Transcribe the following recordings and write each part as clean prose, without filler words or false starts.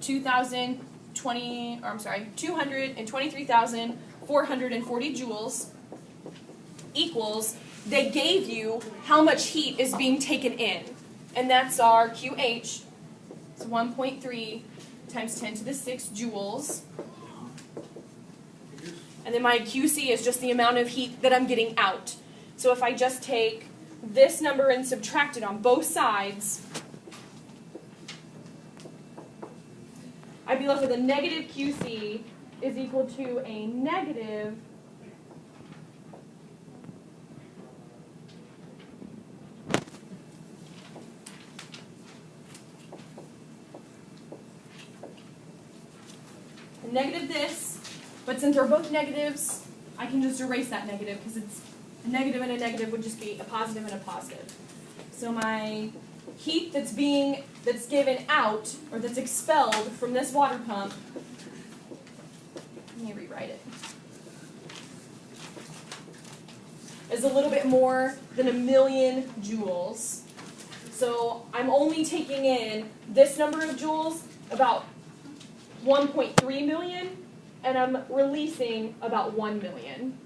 223,440 joules equals they gave you how much heat is being taken in. And that's our QH. It's 1.3 times 10 to the 6 joules. And then my QC is just the amount of heat that I'm getting out. So if I just take this number and subtract it on both sides, I'd be left with a negative QC is equal to a negative this, but since they're both negatives, I can just erase that negative because it's a negative and a negative would just be a positive and a positive. So my heat that's given out, or that's expelled from this water pump, let me rewrite it, is a little bit more than 1,000,000 joules. So I'm only taking in this number of joules, about 1.3 million, and I'm releasing about 1 million.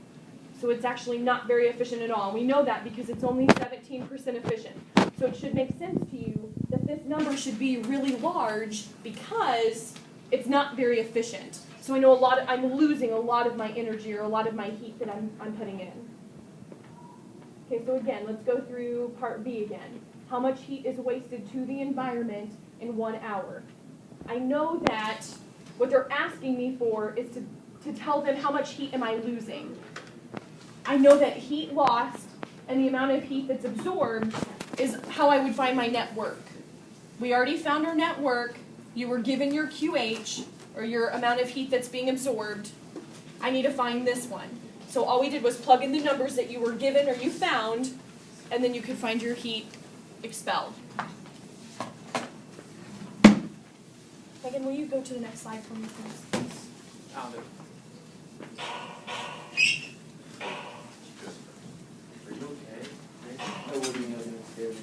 So it's actually not very efficient at all. We know that because it's only 17% efficient. So it should make sense to you that this number should be really large because it's not very efficient. So I know I'm losing a lot of my energy or a lot of my heat that I'm putting in. Okay, so again, let's go through part B again. How much heat is wasted to the environment in 1 hour? I know that what they're asking me for is to tell them how much heat am I losing. I know that heat lost and the amount of heat that's absorbed is how I would find my net work. We already found our net work. You were given your QH, or your amount of heat that's being absorbed. I need to find this one. So all we did was plug in the numbers that you were given or you found, and then you could find your heat expelled. Megan, will you go to the next slide for me, please? I'll do. Are you okay? I wouldn't know you.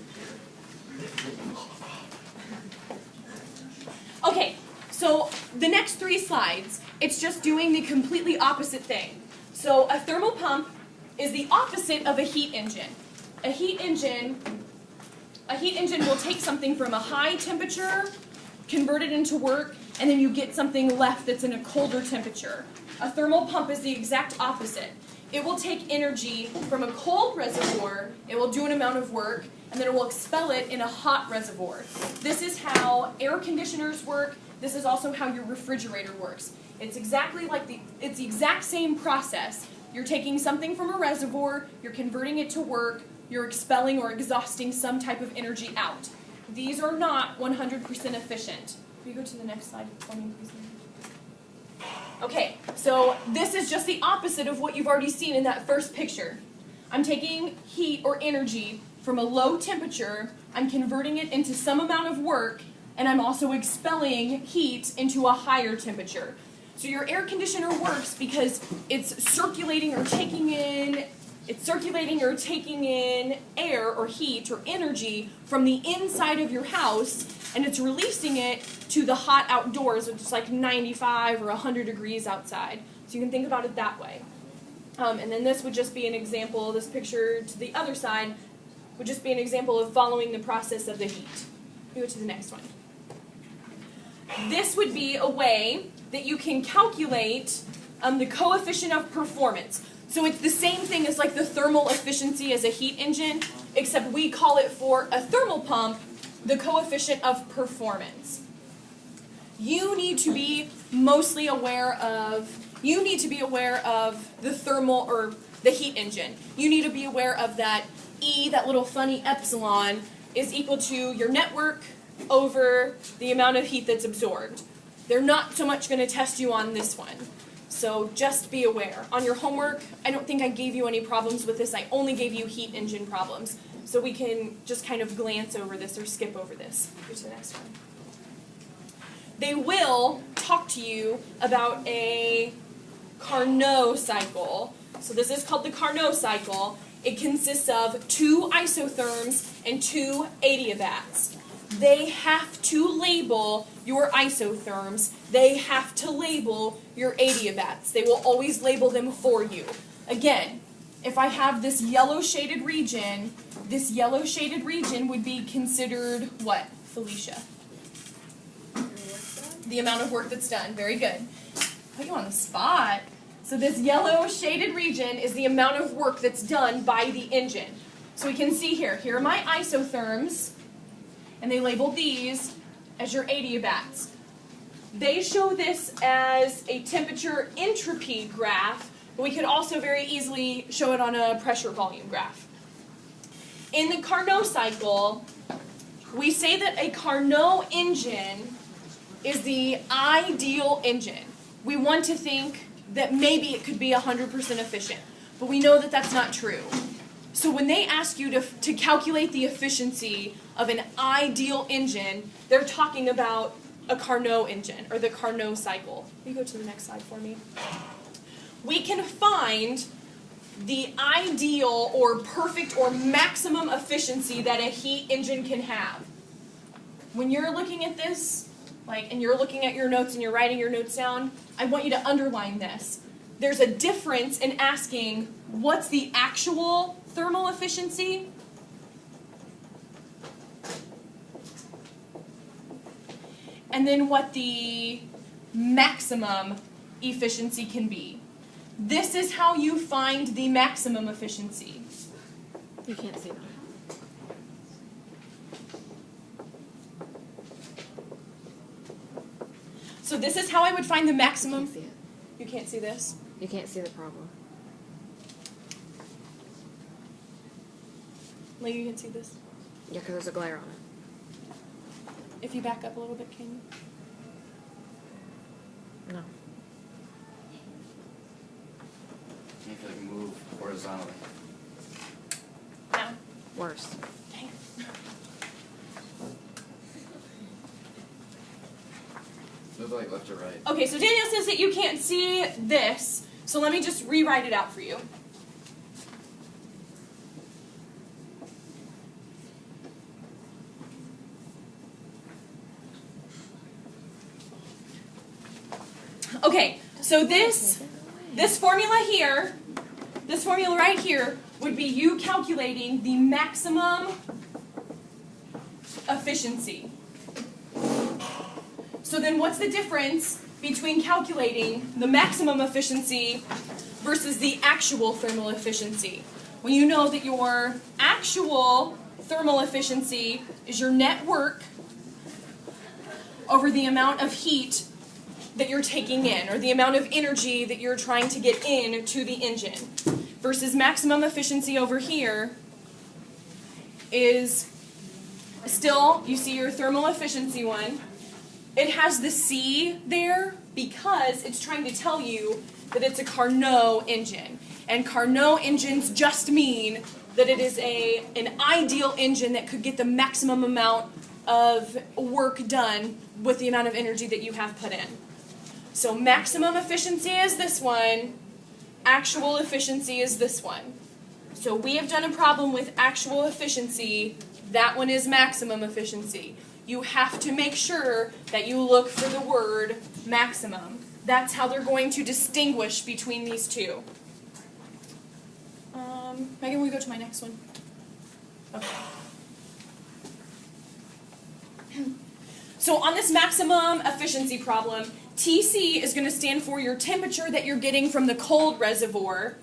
Okay, so the next 3 slides, it's just doing the completely opposite thing. So a thermal pump is the opposite of a heat engine. A heat engine will take something from a high temperature, convert it into work, and then you get something left that's in a colder temperature. A thermal pump is the exact opposite. It will take energy from a cold reservoir, it will do an amount of work, and then it will expel it in a hot reservoir. This is how air conditioners work. This is also how your refrigerator works. It's it's the exact same process. You're taking something from a reservoir, you're converting it to work, you're expelling or exhausting some type of energy out. These are not 100% efficient. Can you go to the next slide for me, please? Okay, so this is just the opposite of what you've already seen in that first picture. I'm taking heat or energy from a low temperature, I'm converting it into some amount of work, and I'm also expelling heat into a higher temperature. So your air conditioner works because it's circulating or taking in air or heat or energy from the inside of your house, and it's releasing it to the hot outdoors, which is like 95 or 100 degrees outside. So you can think about it that way. And then this would just be an example, this picture to the other side would just be an example of following the process of the heat. Go to the next one. This would be a way that you can calculate the coefficient of performance. So it's the same thing as like the thermal efficiency as a heat engine, except we call it for a thermal pump the coefficient of performance. You need to be mostly aware of, the thermal or the heat engine. You need to be aware of that E, that little funny epsilon, is equal to your network over the amount of heat that's absorbed. They're not so much going to test you on this one. So just be aware. On your homework, I don't think I gave you any problems with this. I only gave you heat engine problems. So we can just kind of glance over this or skip over this. Go to the next one. They will talk to you about a Carnot cycle. So this is called the Carnot cycle. It consists of 2 isotherms and 2 adiabats. they have to label your isotherms. They have to label your adiabats. They will always label them for you. Again, if I have this yellow shaded region would be considered what, Felicia? The amount of work that's done. Very good. Put you on the spot. So this yellow shaded region is the amount of work that's done by the engine. So we can see here are my isotherms, and they labeled these as your adiabats. They show this as a temperature entropy graph, but we could also very easily show it on a pressure volume graph. In the Carnot cycle, we say that a Carnot engine is the ideal engine. We want to think that maybe it could be 100% efficient, but we know that that's not true. So when they ask you to calculate the efficiency of an ideal engine, they're talking about a Carnot engine, or the Carnot cycle. Can you go to the next slide for me? We can find the ideal or perfect or maximum efficiency that a heat engine can have. When you're looking at this, and you're looking at your notes and you're writing your notes down, I want you to underline this. There's a difference in asking what's the actual thermal efficiency and then what the maximum efficiency can be. This is how you find the maximum efficiency. You can't see that. So this is how I would find the maximum. You can't see it. You can't see this? You can't see the problem. Lee, you can see this? Yeah, because there's a glare on it. If you back up a little bit, can you? No. You can like move horizontally. No. Worse. Dang. Move like left or right. Okay, so Daniel says that you can't see this, so let me just rewrite it out for you. Okay, so this formula here, this formula right here, would be you calculating the maximum efficiency. So then what's the difference between calculating the maximum efficiency versus the actual thermal efficiency? Well, you know that your actual thermal efficiency is your net work over the amount of heat that you're taking in, or the amount of energy that you're trying to get in to the engine, versus maximum efficiency over here is still, you see your thermal efficiency one. It has the C there because it's trying to tell you that it's a Carnot engine. And Carnot engines just mean that it is an ideal engine that could get the maximum amount of work done with the amount of energy that you have put in. So maximum efficiency is this one, actual efficiency is this one. So we have done a problem with actual efficiency, that one is maximum efficiency. You have to make sure that you look for the word maximum. That's how they're going to distinguish between these two. Megan, will you go to my next one? Okay. So on this maximum efficiency problem, TC is going to stand for your temperature that you're getting from the cold reservoir,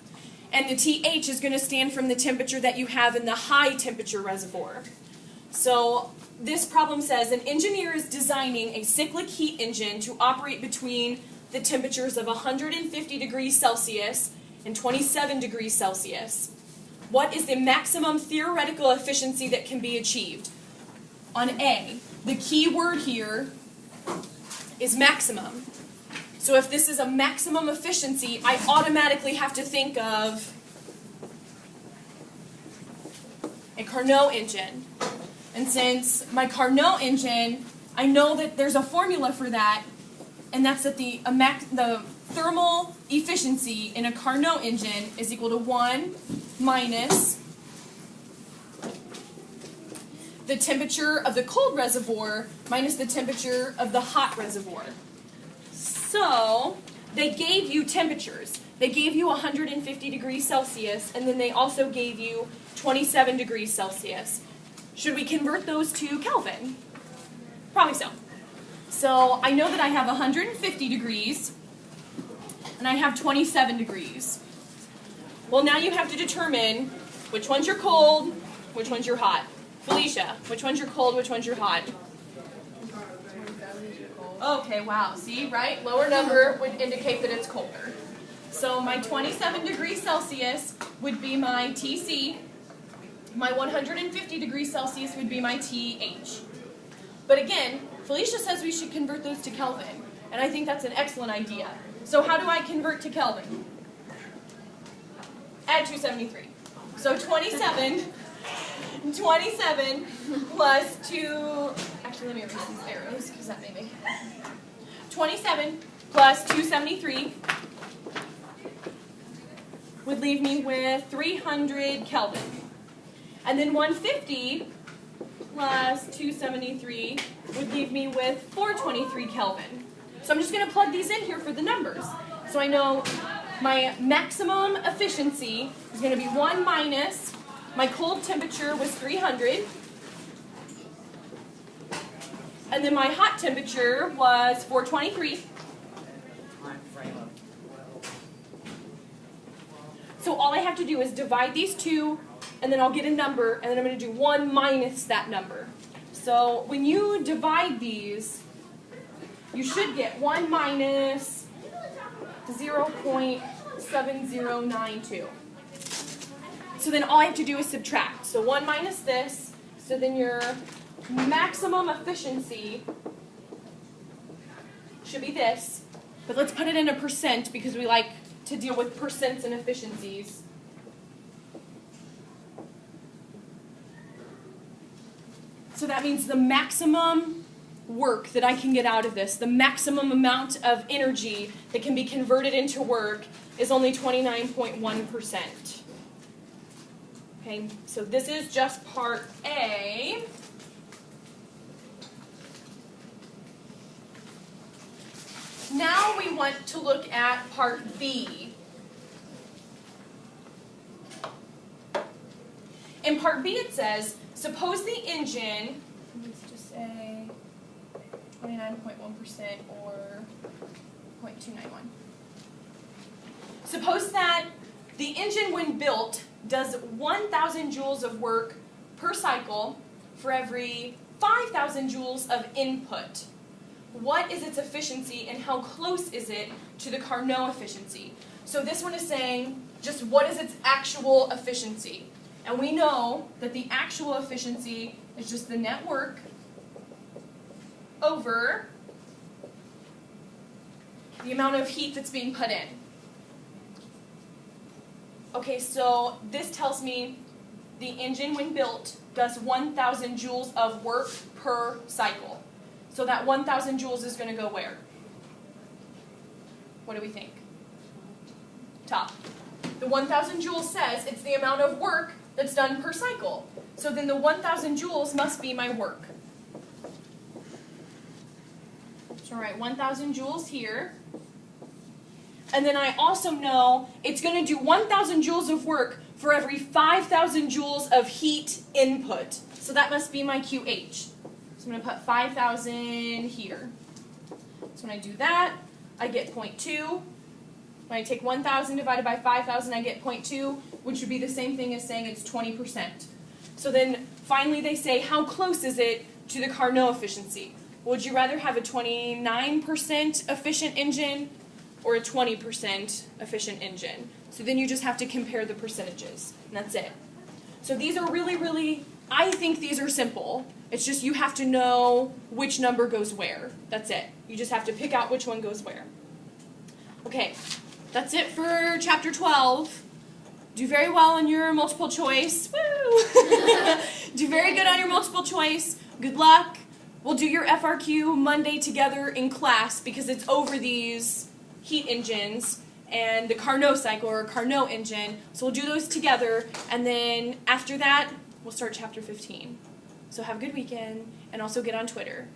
and the TH is going to stand from the temperature that you have in the high temperature reservoir. So this problem says an engineer is designing a cyclic heat engine to operate between the temperatures of 150 degrees Celsius and 27 degrees Celsius. What is the maximum theoretical efficiency that can be achieved? On A, the key word here is maximum. So if this is a maximum efficiency, I automatically have to think of a Carnot engine. And since my Carnot engine, I know that there's a formula for that, and that's that the thermal efficiency in a Carnot engine is equal to 1 minus the temperature of the cold reservoir minus the temperature of the hot reservoir. So they gave you temperatures. They gave you 150 degrees Celsius, and then they also gave you 27 degrees Celsius. Should we convert those to Kelvin? Probably so. So I know that I have 150 degrees, and I have 27 degrees. Well, now you have to determine which ones you're cold, which ones you're hot. Felicia, which ones you're cold, which ones you're hot? Okay, wow, see, right? Lower number would indicate that it's colder. So my 27 degrees Celsius would be my TC. My 150 degrees Celsius would be my TH. But again, Felicia says we should convert those to Kelvin, and I think that's an excellent idea. So how do I convert to Kelvin? Add 273. So 27 plus 2, actually let me erase these arrows because that may make 27 plus 273 would leave me with 300 Kelvin. And then 150 plus 273 would leave me with 423 Kelvin. So I'm just going to plug these in here for the numbers. So I know my maximum efficiency is going to be 1 minus, my cold temperature was 300, and then my hot temperature was 423. So all I have to do is divide these two, and then I'll get a number, and then I'm going to do 1 minus that number. So when you divide these, you should get 1 minus 0.7092. So then all I have to do is subtract. So 1 minus this, so then your maximum efficiency should be this. But let's put it in a percent because we like to deal with percents and efficiencies. So that means the maximum work that I can get out of this, the maximum amount of energy that can be converted into work is only 29.1%. Okay, so this is just part A. Now we want to look at part B. In part B it says, suppose the engine, let's just say 29.1% or 0.291. Suppose that the engine when built does 1,000 joules of work per cycle for every 5,000 joules of input. What is its efficiency and how close is it to the Carnot efficiency? So this one is saying just what is its actual efficiency? And we know that the actual efficiency is just the net work over the amount of heat that's being put in. Okay, so this tells me the engine when built does 1,000 joules of work per cycle. So that 1,000 joules is going to go where? What do we think? Top. The 1,000 joules says it's the amount of work that's done per cycle. So then the 1,000 joules must be my work. So all right, 1,000 joules here. And then I also know it's going to do 1,000 joules of work for every 5,000 joules of heat input. So that must be my QH. So I'm going to put 5,000 here. So when I do that, I get 0.2. When I take 1,000 divided by 5,000, I get 0.2, which would be the same thing as saying it's 20%. So then finally they say, how close is it to the Carnot efficiency? Would you rather have a 29% efficient engine or a 20% efficient engine? So then you just have to compare the percentages, and that's it. So these are really, I think these are simple. It's just you have to know which number goes where. That's it. You just have to pick out which one goes where. Okay, that's it for chapter 12. Do very well on your multiple choice. Woo! Do very good on your multiple choice. Good luck. We'll do your FRQ Monday together in class because it's over these heat engines and the Carnot cycle or Carnot engine. So we'll do those together, and then after that, we'll start chapter 15. So have a good weekend, and also get on Twitter.